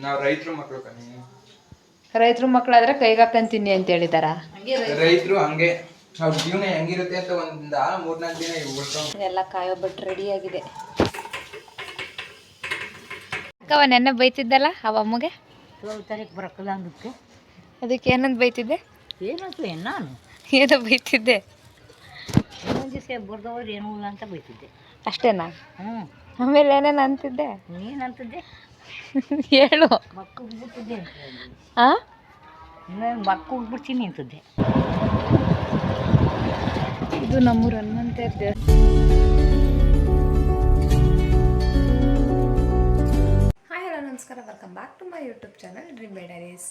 ನಾವು ರೈತರು ಮಕ್ಕಳು ಕಣಿ. ರೈತರು ಮಕ್ಕಳಾದ್ರೆ ಕೈಗೆ ಹಾಕೊಂತೀನಿ ಅಂತ ಹೇಳಿದಾರ. ರೈತರು ಹಂಗೆ ಅವ್ರ ಜೀವನ ಹೆಂಗಿರುತ್ತೆ ಅಂತ ಒಂದ 3-4 ದಿನ ಎಲ್ಲ ಕಾಯೋಬಿಟ್ಟು ರೆಡಿ ಆಗಿದೆ. ಅಕ್ಕವ ನೆನ್ನೆ ಬೈತಿದ್ದಲ್ಲ ಅವ ಅಮ್ಮಗೆ 12 ತಾರೀಕು ಬರಕಲ್ಲ ಅಂದಕ್ಕೆ. ಅದಕ್ಕೆ ಏನಂತ ಬೈತಿದ್ದೆ? ಏನಂತ ನಾನು ಏನೋ ಬೈತಿದ್ದೆ. ಇನ್ನೊಂದು ದಿವಸ ಬರ್ದವ್ರು ಏನೂ ಇಲ್ಲ ಅಂತ ಬೈತಿದ್ದೆ. ಅಷ್ಟೇನಾ? ಆಮೇಲೆ ಏನೇನು ಅಂತಿದ್ದೆ? ನೀನಂತಿದ್ದೆ ಹೇಳು. ಮಕ್ಕಳು ಬಿಟ್ಟಿದ್ದೆ ಅಂತ. ಹಾಂ, ಇನ್ನೊಂದು ಮಕ್ಕಳು ಬಿಡ್ತೀನಿ ಅಂತಿದ್ದೆ. ಇದು ನಮ್ಮೂರ ಹನುಮಂತ ದೇವಸ್ಥಾನ. ಹಾಯ್ ಹಲೋ ನಮಸ್ಕಾರ, welcome back to my YouTube channel dream by diaries.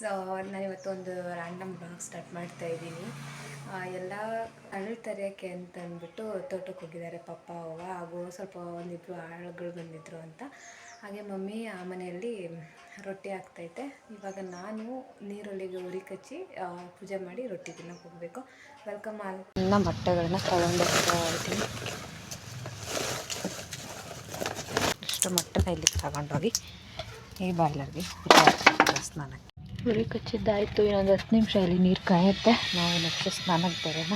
ನಾನಿವತ್ತು ಒಂದು ರ್ಯಾಂಡಮ್ ಬ್ಲಾಗ್ ಸ್ಟಾರ್ಟ್ ಮಾಡ್ತಾ ಇದ್ದೀನಿ. ಎಲ್ಲ ಅರಳು ತರೆಯೋಕ್ಕೆ ಅಂತ ಅಂದ್ಬಿಟ್ಟು ತೋಟಕ್ಕೆ ಹೋಗಿದ್ದಾರೆ ಪಪ್ಪ ಅವ್ವ, ಹಾಗೂ ಸ್ವಲ್ಪ ಒಂದಿಬ್ಬರು ಆಳುಗಳು ಬಂದಿದ್ದರು ಅಂತ. ಹಾಗೆ ಮಮ್ಮಿ ಆ ಮನೆಯಲ್ಲಿ ರೊಟ್ಟಿ ಆಗ್ತೈತೆ. ಇವಾಗ ನಾನು ನೀರೊಳಗೆ ಉರಿ ಕಚ್ಚಿ ಪೂಜೆ ಮಾಡಿ ರೊಟ್ಟಿ ತಿನ್ನೋಕೆ ಹೋಗಬೇಕು. ವೆಲ್ಕಮ್ ಆಲ್ ಬಟ್ಟೆಗಳನ್ನ ತಗೊಂಡು ಹೋಗ್ತೀನಿ. ಇಷ್ಟು ಮಟ್ಟನ ಇಲ್ಲಿಗೆ ತಗೊಂಡೋಗಿ ಈ ಬಾಯ್ಲರ್ಗೆ ಸ್ನಾನಕ್ಕೆ ಉರಿ ಕಚ್ಚಿದ್ದಾಯಿತು. ಇನ್ನೊಂದು 10 ನಿಮಿಷ ಇಲ್ಲಿ ನೀರು ಕಾಯುತ್ತೆ, ನಾವು ನೆಕ್ಸ್ಟ್ ಸ್ನಾನಕ್ಕೆ ಬರೋಣ.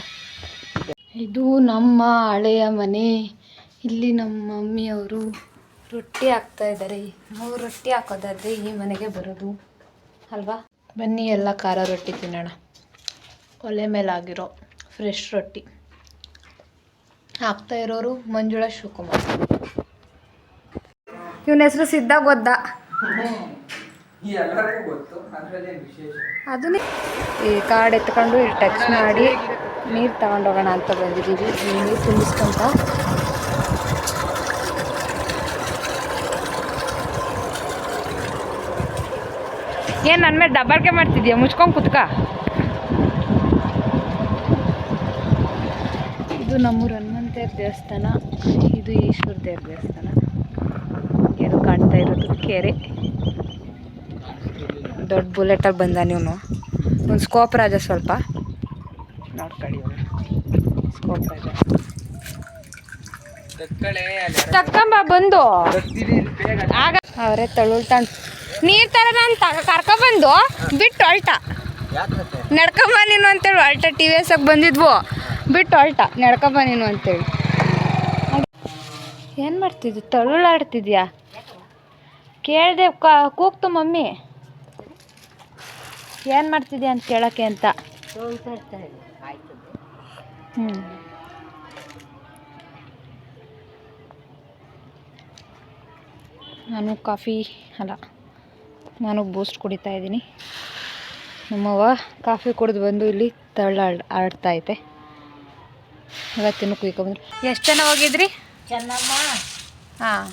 ಇದು ನಮ್ಮ ಹಳೆಯ ಮನೆ. ಇಲ್ಲಿ ನಮ್ಮ ಮಮ್ಮಿಯವರು ರೊಟ್ಟಿ ಹಾಕ್ತಾ ಇದ್ದಾರೆ. ನಾವು ರೊಟ್ಟಿ ಹಾಕೋದಾದ್ರೆ ಈ ಮನೆಗೆ ಬರೋದು ಅಲ್ವಾ. ಬನ್ನಿ ಎಲ್ಲ ಖಾರ ರೊಟ್ಟಿ ತಿನ್ನೋಣ. ಒಲೆ ಮೇಲಾಗಿರೋ ಫ್ರೆಶ್ ರೊಟ್ಟಿ ಹಾಕ್ತಾ ಇರೋರು ಮಂಜುಳಾ ಶಿವಕುಮಾರ್. ಇವನ ಹೆಸರು ಸಿದ್ಧ ಗೊದ್ದ. ಅದನ್ನೇ ಈ ಕಾರ್ಡ್ ಎತ್ಕೊಂಡು ಇಲ್ಲಿ ಟಚ್ ಮಾಡಿ ನೀರು ತಗೊಂಡೋಗೋಣ ಅಂತ ಬಂದಿದ್ದೀವಿ. ನೀರು ತುಂಬಿಸ್ಕೊಂತ ಏನು ನನ್ನ ಮೇಲೆ ದಬ್ಬಾಳಿಕೆ ಮಾಡ್ತಿದ್ಯಾ? ಮುಚ್ಕೊಂಡು ಕುತ್ಕ. ಇದು ನಮ್ಮೂರ ಹನುಮಂತ ದೇವಸ್ಥಾನ, ಇದು ಈಶ್ವರ ದೇವ್ರ ದೇವಸ್ಥಾನ. ಏನು ಕಾಣ್ತಾ ಇರೋದು ಕೆರೆ. ದೊಡ್ಡ ಬುಲೆಟಲ್ಲಿ ಬಂದ ನೀವು. ಒಂದು ಸ್ಕೋಪ್ ರಾಜ ಸ್ವಲ್ಪ ನೋಡ್ಕೊಳ್ಳಿ. ಸ್ಕೋಪ್ ರಾಜ ತಕ್ಕಂಬ ಬಂದು ಆಗ ಅವರೇ ತಳ್ಳುಳ್ತಾಂಡ್ ನೀರು ತರ ನಾನು ಕರ್ಕೊಬಂದು ಬಿಟ್ಟು ಹೊಲ್ಟ. ನಡ್ಕೊಂಬ ನೀನು ಅಂತೇಳಿ ಹೊಲ್ಟ. TVS ಬಂದಿದ್ವು, ಬಿಟ್ಟು ಹೊಲ್ಟ. ನಡ್ಕೊಂಬ ನೀನು ಅಂತೇಳಿ. ಏನು ಮಾಡ್ತಿದ್ವಿ? ತಳ್ಳುಳಾಡ್ತಿದ್ಯಾ? ಕೇಳಿದೆ, ಕೂಗ್ತು ಮಮ್ಮಿ ಏನು ಮಾಡ್ತಿದ್ಯಾ ಅಂತ ಕೇಳೋಕ್ಕೆ ಅಂತ. ನಾನು ಕಾಫಿ ಅಲ್ಲ, ನಾನು ಬೂಸ್ಟ್ ಕುಡಿತಾ ಇದ್ದೀನಿ. ನಮ್ಮವ್ವ ಕಾಫಿ ಕುಡಿದು ಬಂದು ಇಲ್ಲಿ ಆಡ್ತಾ ಐತೆ. ಇವತ್ತಿನ ಕುಯ್ಕೊಂಡ್ಬಂದ್ರು. ಎಷ್ಟು ಜನ ಹೋಗಿದ್ರಿ? ಚೆನ್ನಮ್ಮ, ಹಾಂ,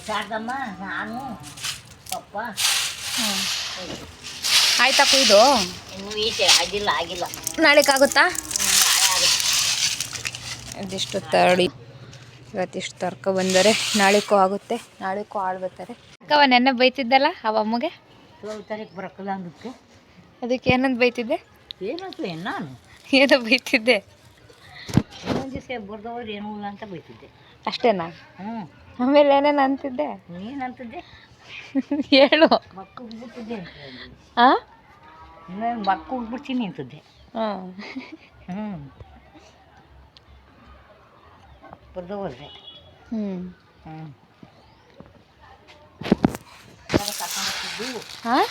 ಶಾರದಮ್ಮ, ನಾನು, ಪಪ್ಪ. ಆಯ್ತಾ ಕುಯ್ದು? ಇನ್ನೂ ಈಚೆ ಆಗಿಲ್ಲ. ನಾಳೆಗಾಗುತ್ತಾ? ಇದಿಷ್ಟು ತರಡಿ ಇವತ್ತಿಷ್ಟು ತರ್ಕೊ ಬಂದರೆ ನಾಳೆಗೂ ಆಗುತ್ತೆ. ನಾಳೆಗೂ ಆಳು ಬರ್ತಾರೆ. ಅಕ್ಕವ ನೆನ್ನೆ ಬೈತಿದ್ದಲ್ಲ ಅವ ಅಮ್ಮಗೆ 12 ತಾರೀಕು ಬರಕಲ್ಲ ಅಂದಕ್ಕೆ. ಅದಕ್ಕೆ ಏನಂತ ಬೈತಿದ್ದೆ? ಏನಂತ ನಾನು ಏನೋ ಬೈತಿದ್ದೆ. ಇನ್ನೊಂದು ದಿವಸ ಬರ್ದವ್ರು ಏನೂ ಇಲ್ಲ ಅಂತ ಬೈತಿದ್ದೆ. ಅಷ್ಟೇನಾ? ಆಮೇಲೆ ಏನೇನು ಅಂತಿದ್ದೆ? ನೀನಂತಿದ್ದೆ ಹೇಳು. ಮಕ್ಕಳು ಬಿಟ್ಟಿದ್ದೆ ಅಂತ. ಹಾಂ, ಇನ್ನೊಂದು ಮಕ್ಕಳು ಬಿಡ್ತೀನಿ ಅಂತಿದ್ದೆ. ಬರ್ದವ್ರೆ. ಕರ್ಕೊಂಡು ಹೋಗ್ತಿದ್ದು. ಹಾಂ,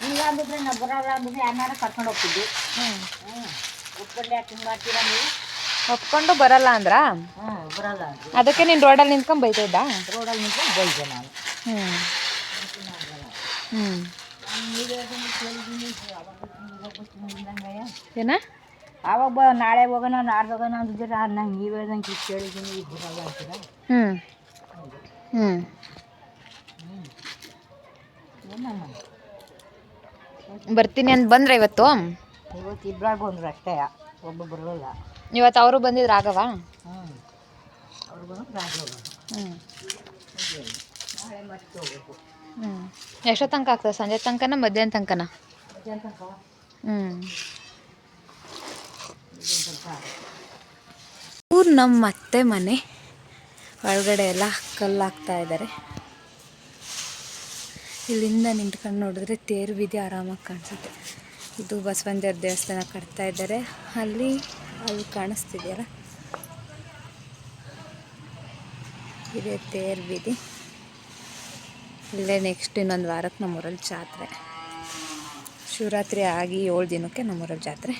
ಇಲ್ಲ ಅಂದಿದ್ರೆ ನಾವು ಬರೋಲ್ಲ ಅಂದಿದ್ರೆ ಯಾರು ಕರ್ಕೊಂಡು ಹೋಗ್ತಿದ್ದು. ಒಪ್ಕೊಂಡು ಯಾಕೆ ಹಿಂಗೆ ಮಾಡ್ತೀರಾ ನೀವು? ಒಪ್ಕೊಂಡು ಬರಲ್ಲ ಅಂದ್ರ? ಬರಲ್ಲ ಅಂದ್ರಿ. ಅದಕ್ಕೆ ನೀನು ರೋಡಲ್ಲಿ ನಿಂತ್ಕೊಂಡು ಬೈತಿದ್ದ? ರೋಡಲ್ಲಿ ನಿಂತ್ಕೊಂಡು ಬೈದೆ ನಾನು. ಏನ ಆವಾಗ ನಾಳೆ ಹೋಗೋಣ ನಾಡ್ದು ಹೋಗೋಣ ಅಂದಿದ್ದೀರ. ನಂಗೆ ನೀವು ಹೇಳ್ದಂಗೆ ಕೇಳಿದ್ದೀನಿ, ಈಗ ಬರಲ್ಲ ಅಂತೀರ. ಬರ್ತೀನಿ ಅಂತ ಬಂದ್ರೆ ಇವತ್ತು ಇಬ್ಬರಾಗ ಬಂದ್ರು ಅಷ್ಟೇ, ಒಬ್ಬ ಬರೋಲ್ಲ. ಇವತ್ತು ಅವರು ಬಂದಿದ್ರು ಆಗವ? ಅವ್ರು ಬಂದು ರಾಜ ನಾಳೆ ಮತ್ತೆ ಹೋಗ್ಬೇಕು. ಎಷ್ಟೋ ತನಕ ಆಗ್ತದೆ? ಸಂಜೆ ತನಕನ ಮಧ್ಯಾಹ್ನ ತನಕನ? ಮಧ್ಯಾಹ್ನ ತನಕ. ಊರು ನಮ್ಮ ಅತ್ತೆ ಮನೆ ಒಳಗಡೆ ಎಲ್ಲ ಕಲ್ಲು ಹಾಕ್ತಾ ಇದ್ದಾರೆ. ಇಲ್ಲಿಂದ ನಿಂತ್ಕೊಂಡು ನೋಡಿದ್ರೆ ತೇರು ಬೀದಿ ಆರಾಮಾಗಿ ಕಾಣಿಸುತ್ತೆ. ಇದು ಬಸವಣ್ಣನ ದೇವಸ್ಥಾನ ಕಟ್ತಾ ಇದ್ದಾರೆ, ಅಲ್ಲಿ ಕಾಣಿಸ್ತಿದೆಯಲ್ಲ, ಇದೇ ತೇರು ಬೀದಿ. ಇಲ್ಲೇ ನೆಕ್ಸ್ಟ್ ಇನ್ನೊಂದು ವಾರಕ್ಕೆ ನಮ್ಮೂರಲ್ಲಿ ಜಾತ್ರೆ. ಶಿವರಾತ್ರಿ ಆಗಿ 7 ದಿನಕ್ಕೆ ನಮ್ಮೂರಲ್ಲಿ ಜಾತ್ರೆ.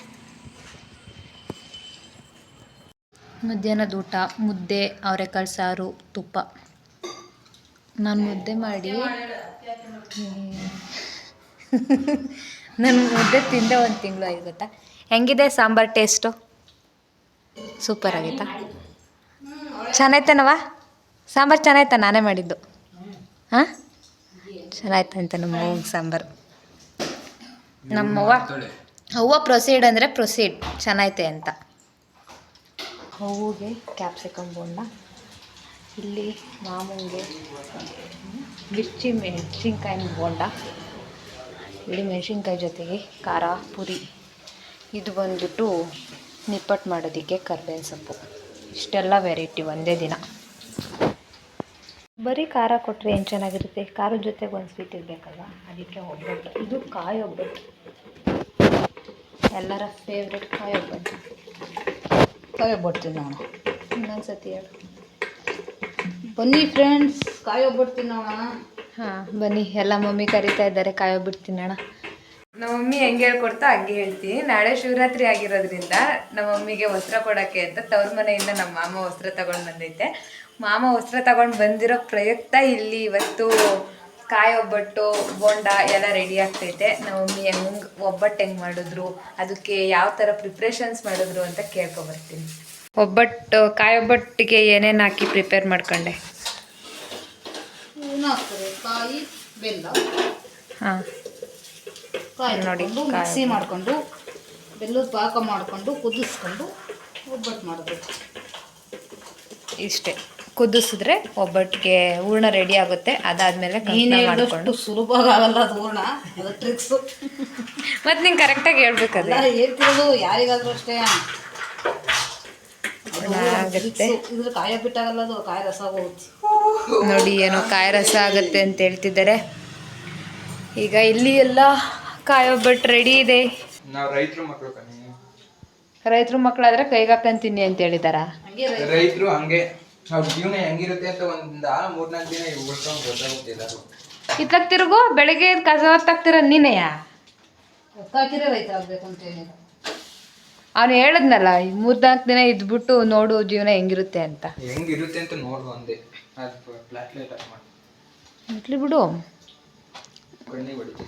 ಮಧ್ಯಾಹ್ನದ ಊಟ ಮುದ್ದೆ, ಅವರೆಕಾಳು ಸಾರು, ತುಪ್ಪ. ನಾನು ಮುದ್ದೆ ಮಾಡಿ ನಾನು ಮುದ್ದೆ ತಿಂದೆ 1 ತಿಂಗಳು ಆಯ್ತು ಗೊತ್ತಾ. ಹೆಂಗಿದೆ ಸಾಂಬಾರು ಟೇಸ್ಟು? ಸೂಪರ್ ಆಗೈತಾ? ಚೆನ್ನಾಯ್ತನವ ಸಾಂಬಾರು? ಚೆನ್ನಾಯ್ತಾ? ನಾನೇ ಮಾಡಿದ್ದು. ಹಾಂ, ಚೆನ್ನಾಯ್ತಂತ ನಮ್ಮವ್ವ ಸಾಂಬಾರು. ಅವ್ವ ಪ್ರೊಸೀಡ್ ಅಂದರೆ ಪ್ರೊಸೀಡ್ ಚೆನ್ನಾಯ್ತೆ ಅಂತ. ಹೂವಿಗೆ ಕ್ಯಾಪ್ಸಿಕಮ್ ಬೋಂಡ, ಇಲ್ಲಿ ಮಾಮೂಗೆ ಮೆಣಸಿನ್ಕಾಯಿ ಬೋಂಡ, ಇಲ್ಲಿ ಮೆಣಸಿನ್ಕಾಯಿ ಜೊತೆಗೆ ಖಾರ ಪುರಿ. ಇದು ಬಂದ್ಬಿಟ್ಟು ನಿಪ್ಪಟ್ಟು ಮಾಡೋದಕ್ಕೆ ಕರ್ಬೇವಿನ ಸೊಪ್ಪು. ಇಷ್ಟೆಲ್ಲ ವೆರೈಟಿ ಒಂದೇ ದಿನ. ಬರೀ ಖಾರ ಕೊಟ್ಟರೆ ಏನು ಚೆನ್ನಾಗಿರುತ್ತೆ, ಖಾರದ ಜೊತೆಗೆ ಒಂದು ಸ್ವೀಟ್ ಇರಬೇಕಲ್ವ, ಅದಕ್ಕೆ ಒಬ್ಬಟ್ಟು. ಇದು ಕಾಯಿ ಒಬ್ಬಟ್ಟು, ಎಲ್ಲರ ಫೇವ್ರೆಟ್ ಕಾಯಿ ಒಬ್ಬಟ್ಟು. ಕಾಯಿ ಒಬ್ಬಟ್ಟು ನೋಡ. ಇನ್ನೊಂದು ಸತಿ ಹೇಳು. ಬನ್ನಿ ಫ್ರೆಂಡ್ಸ್, ಕಾಯಿ ಒಬ್ಬಟ್ಟು ತಿನ್ನೋಣ. ಹಾಂ ಬನ್ನಿ, ಎಲ್ಲ ಮಮ್ಮಿ ಕರಿತಾ ಇದ್ದಾರೆ ಕಾಯಿ ಒಬ್ಬಟ್ಟು ತಿನ್ನೋಣ. ನಮ್ಮ ಮಮ್ಮಿ ಹೆಂಗೆ ಹೇಳ್ಕೊಡ್ತಾ ಹಂಗೆ ಹೇಳ್ತೀನಿ. ನಾಳೆ ಶಿವರಾತ್ರಿ ಆಗಿರೋದ್ರಿಂದ ನಮ್ಮ ಮಮ್ಮಿಗೆ ವಸ್ತ್ರ ಕೊಡೋಕ್ಕೆ ಅಂತ ತವ್ರ ಮನೆಯಿಂದ ನಮ್ಮ ಮಾಮ ವಸ್ತ್ರ ತಗೊಂಡು ಬಂದೈತೆ. ಮಾಮ ವಸ್ತ್ರ ತಗೊಂಡು ಬಂದಿರೋ ಪ್ರಯುಕ್ತ ಇಲ್ಲಿ ಇವತ್ತು ಕಾಯಿ ಒಬ್ಬಟ್ಟು ಬೋಂಡ ಎಲ್ಲ ರೆಡಿ ಆಗ್ತೈತೆ. ನಮ್ಮ ಮಮ್ಮಿ ಒಬ್ಬಟ್ಟು ಹೆಂಗೆ ಮಾಡಿದ್ರು, ಅದಕ್ಕೆ ಯಾವ ಥರ ಪ್ರಿಪ್ರೇಷನ್ಸ್ ಮಾಡಿದ್ರು ಅಂತ ಕೇಳ್ಕೊಬರ್ತೀನಿ. ಒಬ್ಬಟ್ಟು, ಕಾಯಿ ಒಬ್ಬಟ್ಟಿಗೆ ಏನೇನು ಹಾಕಿ ಪ್ರಿಪೇರ್ ಮಾಡ್ಕೊಂಡೆ? ಕಾಯಿ, ಬೆಲ್ಲ, ಹಾಂ ಕಾಯಿ ನೋಡಿ, ಮಿಕ್ಸಿ ಮಾಡಿಕೊಂಡು ಬೆಲ್ಲದ ಪಾಕ ಮಾಡಿಕೊಂಡು ಕುದಿಸ್ಕೊಂಡು ಒಬ್ಬಟ್ಟು ಮಾಡಬೇಕು. ಇಷ್ಟೇ, ಕುದಿಸಿದ್ರೆ ಒಬ್ಬಟ್ಟಿಗೆ ಹೂರ್ಣ ರೆಡಿ ಆಗುತ್ತೆ. ಅದಾದಮೇಲೆ ಮಾಡಿಕೊಂಡು ಸುಲಭವಾಗಿ ಆಗಲ್ಲ ಅದು ಹೂರ್ಣ, ಅದು ಟ್ರಿಕ್ಸು. ಮತ್ತು ನೀನು ಕರೆಕ್ಟಾಗಿ ಹೇಳ್ಬೇಕಲ್ಲ, ಹೇಳ್ತಿರೋದು ಯಾರಿಗಾದ್ರೂ ಅಷ್ಟೇ. ಆಗುತ್ತೆ. ಇದ್ರ ಕಾಯ ಬಿಟ್ಟಾಗಲ್ಲ, ಅದು ಕಾಯಿ ರಸ ಹೋಗುತ್ತೆ ನೋಡಿ. ಏನೋ ಕಾಯಿ ರಸ ಆಗುತ್ತೆ ಅಂತ ಹೇಳ್ತಿದ್ದಾರೆ. ಈಗ ಇಲ್ಲಿ ಎಲ್ಲ ಕಾಯಿ ಒಬ್ಬಟ್ಟು ರೆಡಿ ಇದೆ. ನಾವು ರೈತರು ಮಕ್ಕಳು ಕಣಿ. ರೈತರು ಮಕ್ಕಳಾದ್ರೆ ಕೈಗೆ ಹಾಕೊಂತೀನಿ ಅಂತ ಹೇಳಿದಾರ. ರೈತರು ಹಂಗೆ ಅವ್ರ ಜೀವನ ಹೆಂಗಿರುತ್ತೆ ಅಂತ 3-4 ದಿನ ಉಳ್ಕೊಂಡು ಗೊತ್ತಾಗುತ್ತಿಲ್ಲ. ಇತ್ಲಾಗ ತಿರುಗು, ಬೆಳಗ್ಗೆ ಕಸ ಹೊತ್ತಾಗ್ತಿರ ನೀನೆಯ ಹೊತ್ತಾಕಿದ್ರೆ ರೈತ ಆಗ್ಬೇಕು ಅಂತ ಏನಿಲ್ಲ. ಅವ್ನು ಹೇಳಿದ್ನಲ್ಲ, 3-4 ದಿನ ಇದ್ಬಿಟ್ಟು ನೋಡು ಜೀವನ ಹೆಂಗಿರುತ್ತೆ ಅಂತ. ಹೆಂಗಿರುತ್ತೆ ಅಂತ ನೋಡು ಅಂದೆ. ಅದು ಫ್ಲಾಟ್ ಲೈಟ್ ಆಫ್ ಮಾಡಿ ಬಿಡು. ಕಣ್ಣಿಗೆ ಹೊಡಿತೀವಿ.